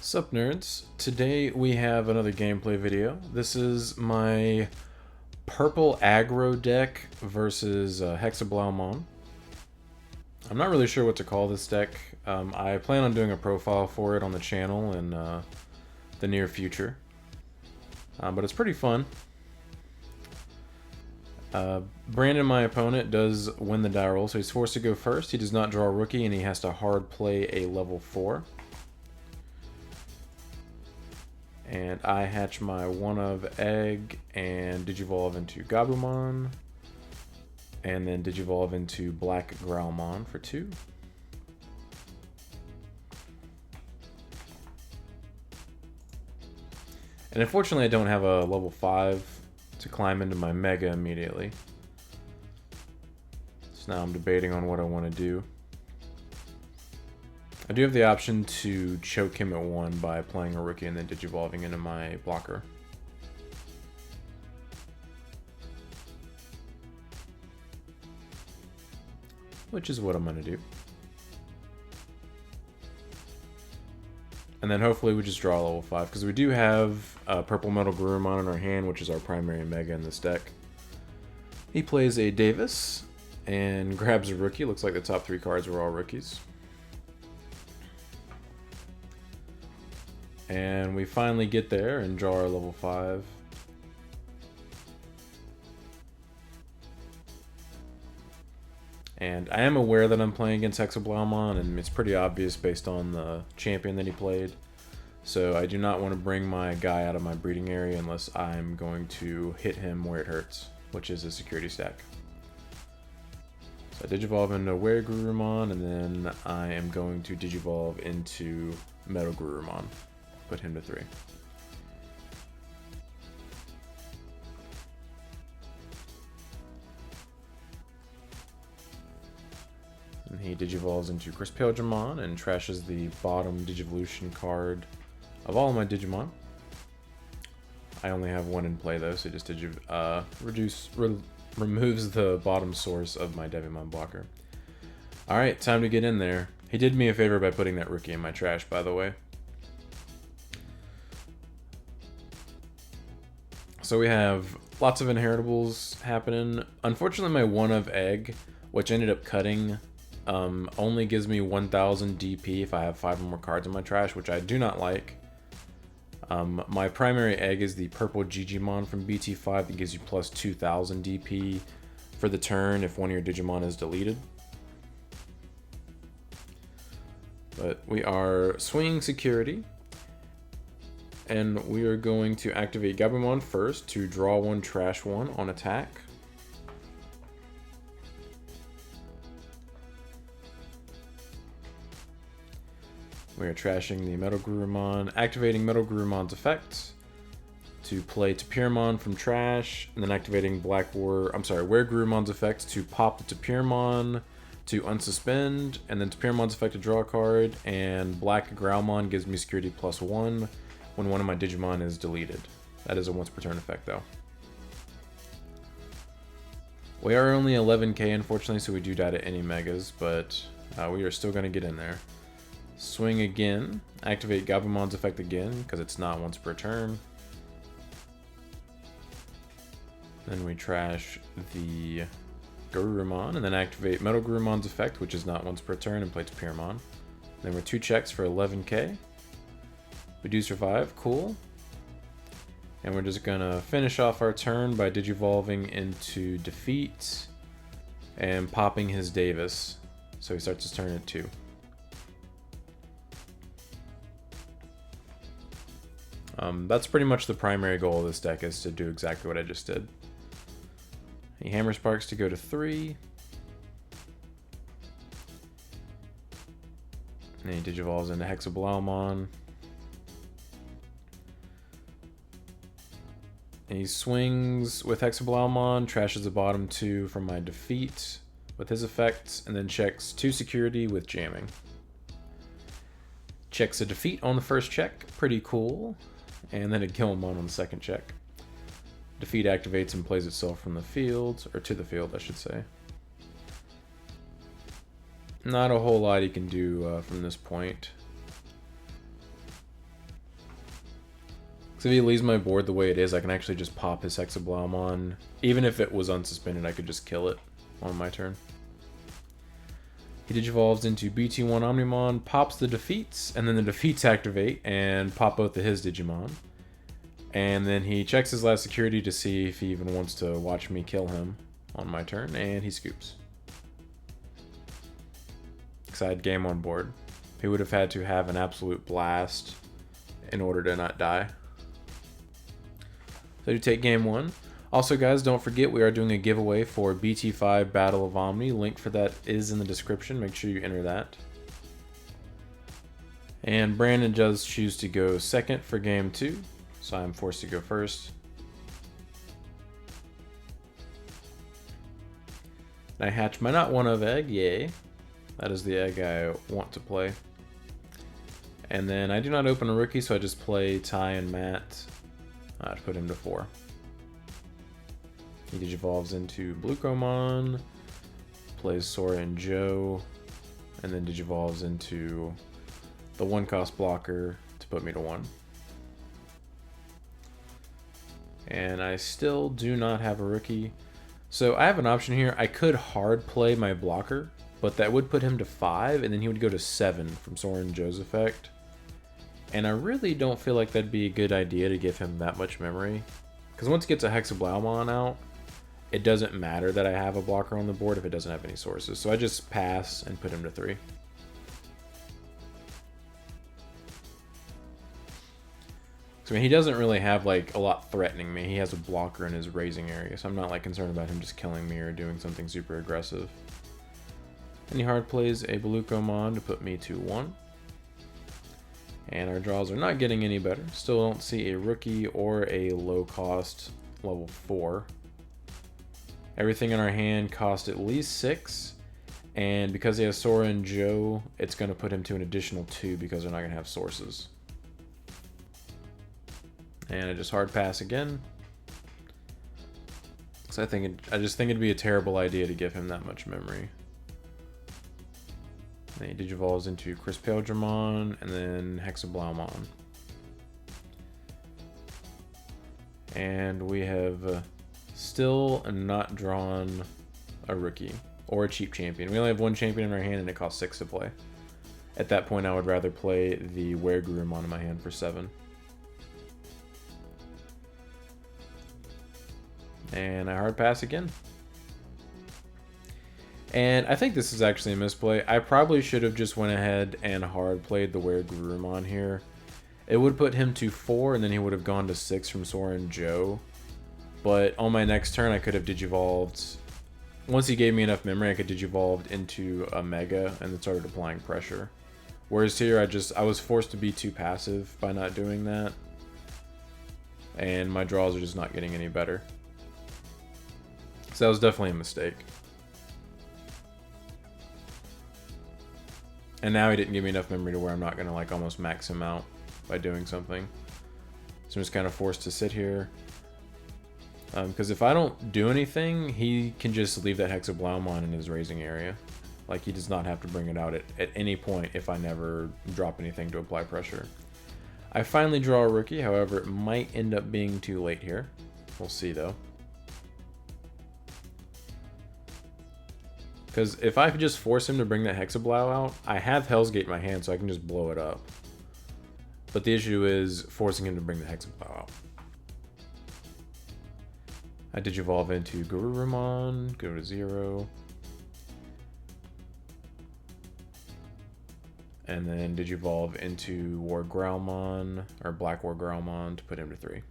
Sup nerds, today we have another gameplay video. This is my purple aggro deck versus Hexeblaumon. I'm not really sure what to call this deck. I plan on doing a profile for it on the channel in the near future. But it's pretty fun. Brandon, my opponent, does win the die roll, so he's forced to go first. He does not draw a rookie, and he has to hard play a level 4. And I hatch my one of egg and Digivolve into Gabumon. And then Digivolve into Black Growlmon for 2. And unfortunately I don't have a level 5 to climb into my Mega immediately. So now I'm debating on what I want to do. I do have the option to choke him at 1 by playing a rookie and then digivolving into my blocker. Which is what I'm going to do. And then hopefully we just draw a level 5, because we do have purple MetalGarurumon in our hand, which is our primary Mega in this deck. He plays a Davis and grabs a rookie. Looks like the top 3 cards were all rookies. And we finally get there and draw our level 5. And I am aware that I'm playing against Hexeblaumon, and it's pretty obvious based on the champion that he played. So I do not want to bring my guy out of my breeding area unless I'm going to hit him where it hurts, which is a security stack. So I Digivolve into Garurumon, and then I am going to Digivolve into MetalGarurumon. Put him to 3. And he digivolves into MetalGarurumon and trashes the bottom Digivolution card of all of my Digimon. I only have 1 in play though, so it just removes the bottom source of my Devimon blocker. Alright, time to get in there. He did me a favor by putting that rookie in my trash, by the way. So we have lots of inheritables happening. Unfortunately, my one of egg, which ended up cutting, only gives me 1000 DP if I have 5 or more cards in my trash, which I do not like. My primary egg is the purple Digimon from BT5 that gives you plus 2000 DP for the turn if one of your Digimon is deleted. But we are swinging security. And we are going to activate Gabumon first to draw 1, trash 1 on attack. We are trashing the MetalGarurumon, activating MetalGarurumon's effect to play Tapirmon from trash, and then activating Garurummon's effect to pop the Tapirmon to unsuspend, and then Tapirmon's effect to draw a card, and Black Growlmon gives me security plus 1. When one of my Digimon is deleted. That is a once per turn effect though. We are only 11k unfortunately, so we do die to any Megas, but we are still going to get in there. Swing again, activate Gabumon's effect again, because it's not once per turn. Then we trash the Garurumon, and then activate MetalGarurumon's effect, which is not once per turn, and play Tapirmon. Then we're 2 checks for 11k. We do survive, cool. And we're just gonna finish off our turn by digivolving into defeat and popping his Davis. So he starts his turn at 2. That's pretty much the primary goal of this deck, is to do exactly what I just did. He Hammer Sparks to go to 3. And he digivolves into Hexeblaumon. And he swings with Hexeblaumon, trashes the bottom 2 from my defeat with his effects, and then checks 2 security with jamming. Checks a defeat on the first check, pretty cool, and then a Gilmon on the second check. Defeat activates and plays itself from the field, or to the field, I should say. Not a whole lot he can do from this point. So if he leaves my board the way it is, I can actually just pop his Hexeblaumon. Even if it was unsuspended, I could just kill it on my turn. He digivolves into BT1 Omnimon, pops the defeats, and then the defeats activate and pop both of his Digimon. And then he checks his last security to see if he even wants to watch me kill him on my turn, and he scoops. Because I had game on board. He would have had to have an absolute blast in order to not die. So you take game 1. Also, guys, don't forget we are doing a giveaway for BT5 Battle of Omni. Link for that is in the description. Make sure you enter that. And Brandon does choose to go second for game 2, so I'm forced to go first. I hatch my not one of egg, yay. That is the egg I want to play. And then I do not open a rookie, so I just play Ty and Matt to put him to 4. He digivolves into Blucomon, plays Sora and Joe, and then digivolves into the 1-cost blocker to put me to 1. And I still do not have a rookie. So I have an option here. I could hard play my blocker, but that would put him to 5, and then he would go to 7 from Sora and Joe's effect. And I really don't feel like that'd be a good idea to give him that much memory. Because once he gets a Hexeblaumon out, it doesn't matter that I have a blocker on the board if it doesn't have any sources. So I just pass and put him to 3. So I mean, he doesn't really have like a lot threatening me. He has a blocker in his raising area, so I'm not like concerned about him just killing me or doing something super aggressive. And he hard plays a Blucomon to put me to 1. And our draws are not getting any better. Still don't see a rookie or a low cost level 4. Everything in our hand cost at least 6. And because he has Sora and Joe, it's going to put him to an additional 2 because they're not going to have sources. And I just hard pass again. So I just think it'd be a terrible idea to give him that much memory. And then he digivolves into MetalGarurumon and then Hexeblaumon. And we have still not drawn a rookie or a cheap champion. We only have 1 champion in our hand and it costs 6 to play. At that point, I would rather play the MetalGarurumon in my hand for 7. And I hard pass again. And I think this is actually a misplay. I probably should have just went ahead and hard played the MetalGarurumon here. It would put him to 4 and then he would have gone to 6 from Sora and Joe. But on my next turn I could have digivolved. Once he gave me enough memory, I could digivolve into a Mega and then started applying pressure. Whereas here I was forced to be too passive by not doing that. And my draws are just not getting any better. So that was definitely a mistake. And now he didn't give me enough memory to where I'm not going to like almost max him out by doing something. So I'm just kind of forced to sit here. Because if I don't do anything, he can just leave that Hexeblaumon in his raising area. Like, he does not have to bring it out at any point if I never drop anything to apply pressure. I finally draw a rookie, however, it might end up being too late here. We'll see, though. Because if I could just force him to bring that Hexeblau out, I have Hell's Gate in my hand, so I can just blow it up. But the issue is forcing him to bring the Hexeblau out. I digivolve into Garurumon, go to 0. And then digivolve into Wargrowlmon, or Black Wargrowlmon, to put him to 3.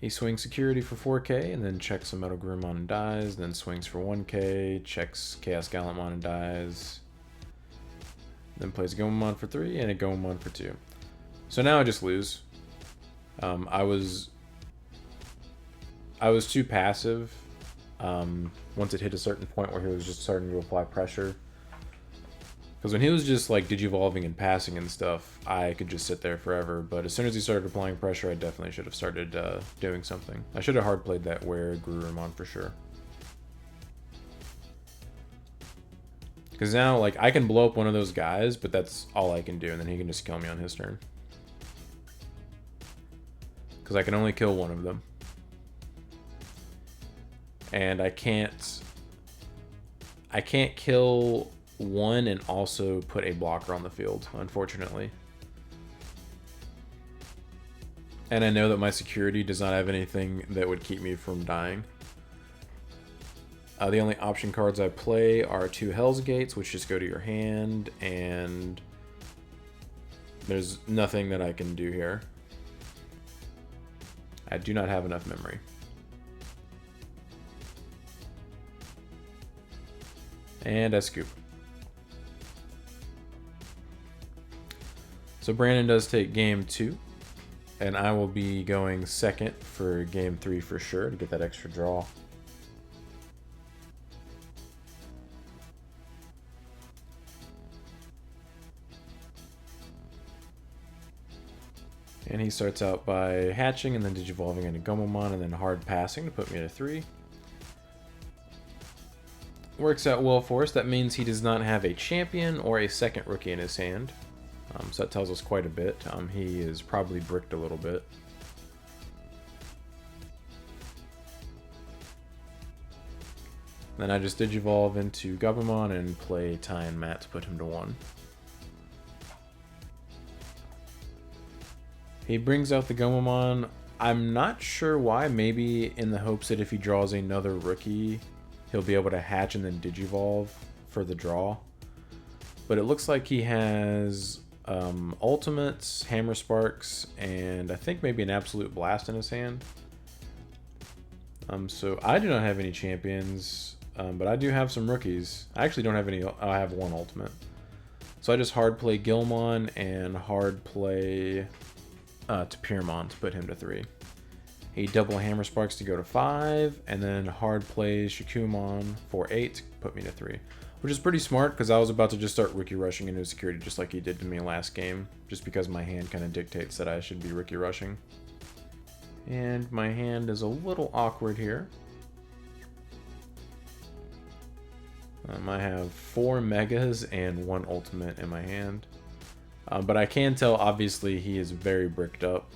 He swings security for 4k, and then checks a MetalGarurumon and dies, then swings for 1k, checks Chaos Gallantmon and dies, then plays Gomamon for 3, and a Gomamon for 2. So now I just lose. I was too passive once it hit a certain point where he was just starting to apply pressure. Because when he was just like digivolving and passing and stuff, I could just sit there forever. But as soon as he started applying pressure, I definitely should have started doing something. I should have hard played that MetalGarurumon for sure. Because now, like, I can blow up one of those guys, but that's all I can do, and then he can just kill me on his turn. Because I can only kill one of them. And I can't kill one and also put a blocker on the field, unfortunately. And I know that my security does not have anything that would keep me from dying. The only option cards I play are 2 Hell's Gates, which just go to your hand, and there's nothing that I can do here. I do not have enough memory. And I scoop. So Brandon does take game 2, and I will be going second for game 3 for sure to get that extra draw. And he starts out by hatching and then digivolving into Gomamon and then hard passing to put me at 3. Works out well for us. That means he does not have a champion or a second rookie in his hand. So that tells us quite a bit. He is probably bricked a little bit. Then I just digivolve into Gabumon and play Ty and Matt to put him to 1. He brings out the Gomamon. I'm not sure why. Maybe in the hopes that if he draws another rookie, he'll be able to hatch and then digivolve for the draw. But it looks like he has ultimates, hammer sparks, and I think maybe an absolute blast in his hand. So I do not have any champions, but I do have some rookies. I actually don't have any. I have 1 ultimate. So I just hard play Gilmon and hard play Tapirmon to put him to 3. He double hammer sparks to go to 5, and then hard plays Shakumon for 8 to put me to 3. Which is pretty smart, because I was about to just start rookie rushing into security just like he did to me last game, just because my hand kind of dictates that I should be rookie rushing. And my hand is a little awkward here. I have 4 megas and 1 ultimate in my hand. But I can tell, obviously, he is very bricked up.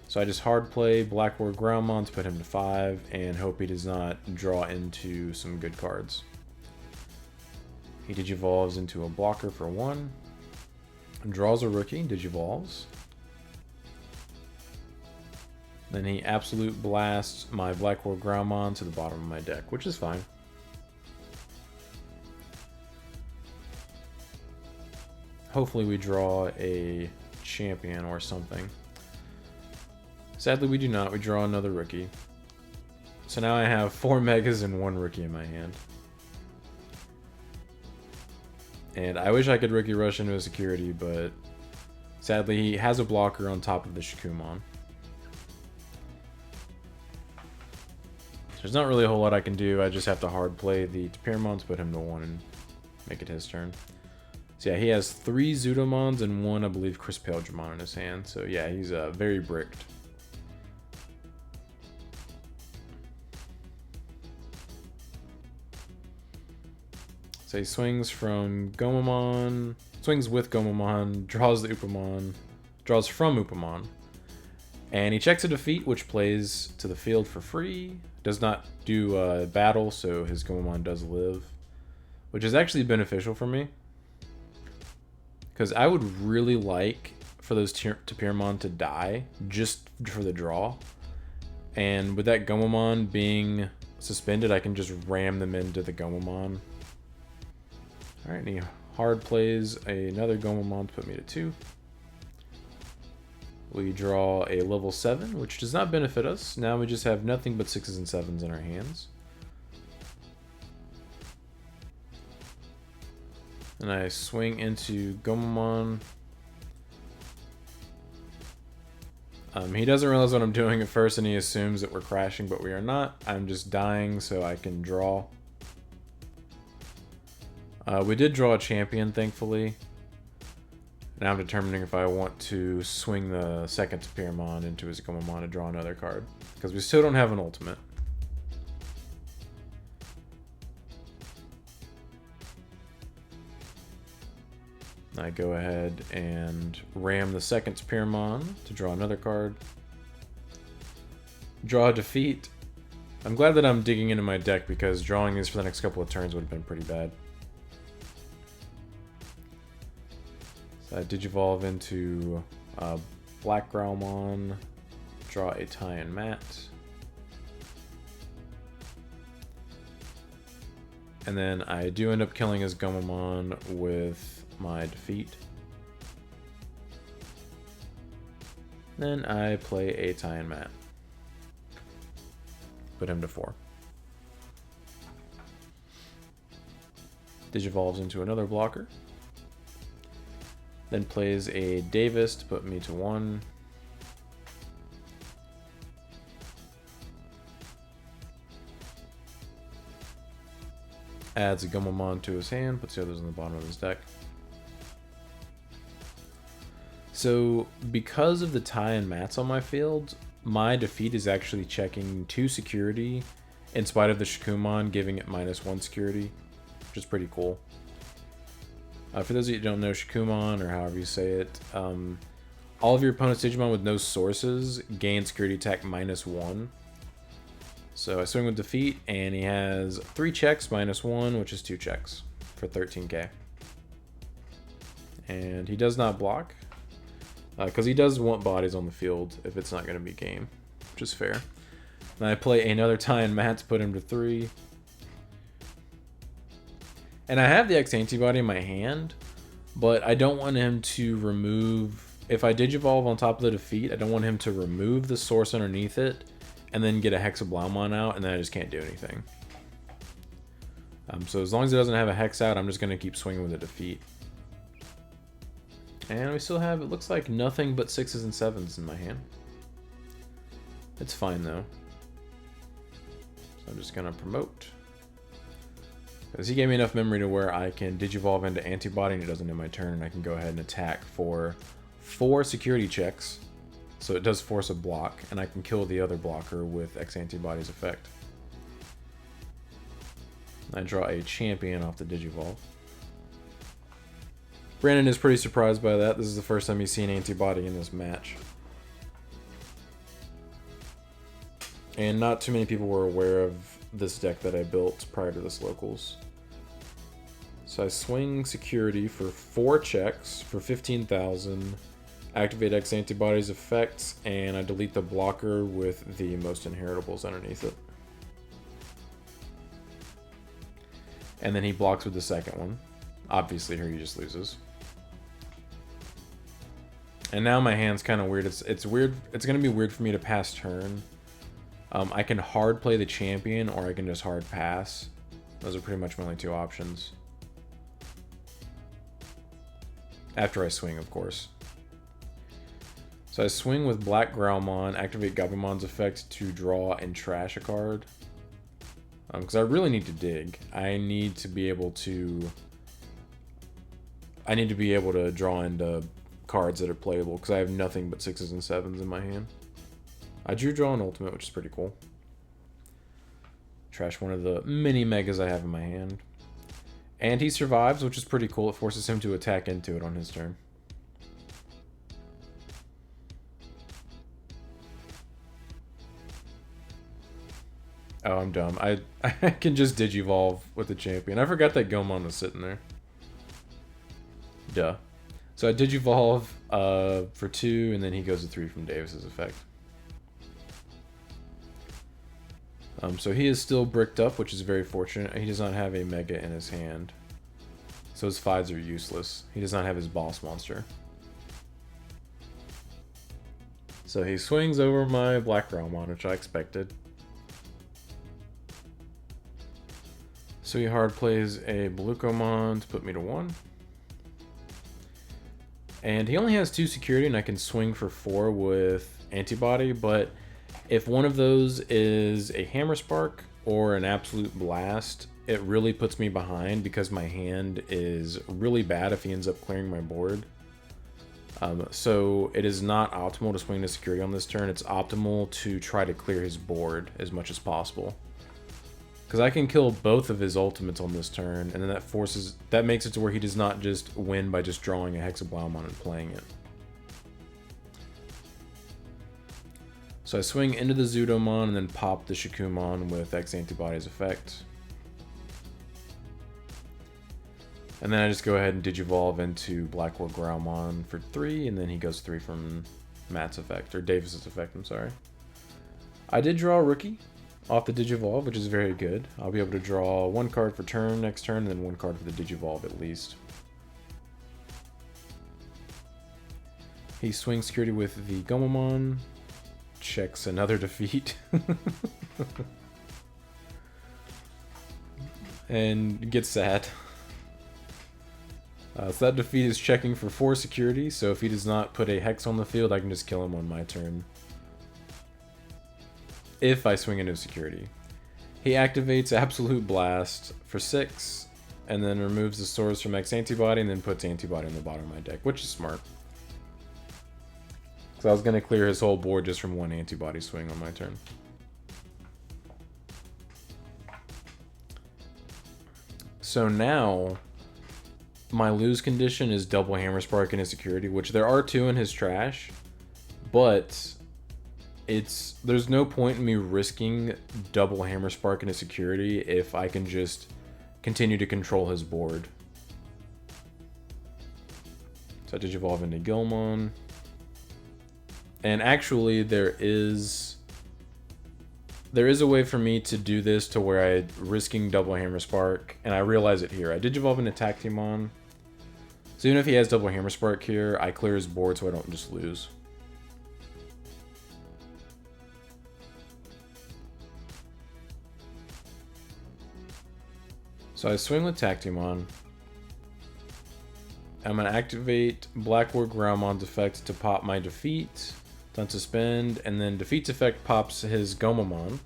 So I just hard play MetalGarurumon to put him to 5 and hope he does not draw into some good cards. He digivolves into a blocker for 1. Draws a rookie, digivolves. Then he absolute blasts my MetalGarurumon to the bottom of my deck, which is fine. Hopefully we draw a champion or something. Sadly we do not. We draw another rookie. So now I have 4 megas and 1 rookie in my hand. And I wish I could rookie rush into a security, but sadly he has a blocker on top of the Shakumon. There's not really a whole lot I can do. I just have to hard play the Tapirmon to put him to 1 and make it his turn. So yeah, he has 3 Zudomons and 1, I believe, Crispelgemon in his hand. So yeah, he's very bricked. So he swings from Gomamon, swings with Gomamon, draws the Upamon, draws from Upamon. And he checks a defeat, which plays to the field for free. Does not do battle, so his Gomamon does live. Which is actually beneficial for me. Because I would really like for those Tapirmon to die, just for the draw. And with that Gomamon being suspended, I can just ram them into the Gomamon. Alright, and he hard plays another Gomamon to put me to 2. We draw a level 7, which does not benefit us. Now we just have nothing but 6s and 7s in our hands. And I swing into Gomamon. He doesn't realize what I'm doing at first, and he assumes that we're crashing, but we are not. I'm just dying so I can draw. We did draw a champion, thankfully. Now I'm determining if I want to swing the second Tapirmon into his Gomamon to draw another card. Because we still don't have an ultimate. I go ahead and ram the second Spearmon to draw another card. Draw a defeat. I'm glad that I'm digging into my deck because drawing these for the next couple of turns would have been pretty bad. So I Digivolve into Black Growlmon, draw a tie-in mat. And then I do end up killing his Gomamon with my defeat. Then I play a tie-in mat. Put him to 4. Digivolves into another blocker. Then plays a Davis to put me to 1. Adds a Gomamon to his hand, puts the others on the bottom of his deck. So, because of the tie-in mats on my field, my defeat is actually checking 2 security in spite of the Shakumon giving it -1 security, which is pretty cool. For those of you who don't know Shakumon, or however you say it, all of your opponent's Digimon with no sources gain security attack -1. So I swing with defeat, and he has 3 checks -1, which is 2 checks for 13k. And he does not block, because he does want bodies on the field if it's not going to be game, which is fair. Then I play another tie-in mat to put him to 3. And I have the X antibody in my hand, but I don't want him to remove... If I Digivolve on top of the defeat, I don't want him to remove the source underneath it and then get a Hexeblaumon out, and then I just can't do anything. So as long as it doesn't have a Hex out, I'm just going to keep swinging with a defeat. And we still have, it looks like, nothing but 6s and 7s in my hand. It's fine, though. So I'm just going to promote. Because he gave me enough memory to where I can Digivolve into Antibody and it doesn't end my turn, and I can go ahead and attack for 4 security checks. So it does force a block, and I can kill the other blocker with X Antibody's effect. I draw a champion off the Digivolve. Brandon is pretty surprised by that. This is the first time he's seen Antibody in this match. And not too many people were aware of this deck that I built prior to this locals. So I swing security for 4 checks for 15,000, activate X Antibody's effects, and I delete the blocker with the most inheritables underneath it. And then he blocks with the second one. Obviously here he just loses. And now my hand's kind of weird. It's weird. It's going to be weird for me to pass turn. I can hard play the champion, or I can just hard pass. Those are pretty much my only 2 options. After I swing, of course. So I swing with Black Growlmon, activate Gabumon's effect to draw and trash a card. Because I really need to dig. I need to be able to draw into cards that are playable, because I have nothing but 6s and 7s in my hand. I drew draw an ultimate, which is pretty cool. Trash one of the mini megas I have in my hand. And he survives, which is pretty cool. It forces him to attack into it on his turn. Oh, I'm dumb. I can just Digivolve with the champion. I forgot that Gomon was sitting there. Duh. So I Digivolve for 2, and then he goes to 3 from Davis's effect. So he is still bricked up, which is very fortunate. He does not have a Mega in his hand. So his 5s are useless. He does not have his boss monster. So he swings over my Black Growlmon, which I expected. So he hard plays a Belucomon to put me to 1. And he only has 2 security, and I can swing for 4 with Antibody, but if one of those is a Hammer Spark or an Absolute Blast, it really puts me behind because my hand is really bad if he ends up clearing my board. So it is not optimal to swing the security on this turn. It's optimal to try to clear his board as much as possible. Because I can kill both of his ultimates on this turn, and then that makes it to where he does not just win by just drawing a Hexeblaumon and playing it. So I swing into the Zudomon and then pop the Shakumon with X Antibodies effect. And then I just go ahead and Digivolve into MetalGarurumon for 3, and then he goes 3 from Matt's effect, or Davis's effect, I'm sorry. I did draw a Rookie off the Digivolve, which is very good. I'll be able to draw 1 card for turn next turn, and then 1 card for the Digivolve at least. He swings security with the Gomamon, checks another defeat, and gets sad. So that defeat is checking for 4 security, so if he does not put a Hex on the field, I can just kill him on my turn. If I swing into security. He activates Absolute Blast for 6, and then removes the source from X Antibody, and then puts Antibody on the bottom of my deck, which is smart. Because I was going to clear his whole board just from 1 Antibody swing on my turn. So now, my lose condition is double Hammer Spark and his security, which there are 2 in his trash, but there's no point in me risking double Hammer Spark and his security if I can just continue to control his board. So I Digivolve into Gilmon. And actually there is a way for me to do this to where I'm risking double Hammer Spark, and I realize it here. I Digivolve into Tactimon. So even if he has double Hammer Spark here, I clear his board so I don't just lose. So I swing with Tactimon. I'm going to activate MetalGarurumon's effect to pop my defeat. Done suspend, and then defeat's effect pops his Gomamon.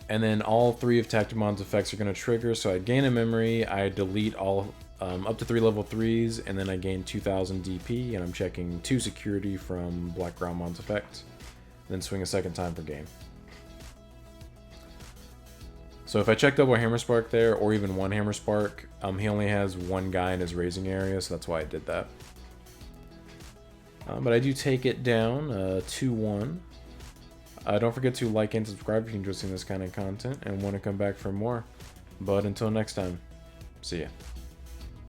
And then all 3 of Tactimon's effects are going to trigger, so I gain a memory, I delete all up to 3 level 3s, and then I gain 2000 DP, and I'm checking 2 security from MetalGarurumon's effect. Then swing a second time for game. So if I check double Hammer Spark there, or even 1 Hammer Spark, he only has 1 guy in his raising area, so that's why I did that. But I do take it down 2-1. Don't forget to like and subscribe if you enjoy seeing this kind of content and want to come back for more. But until next time, see ya.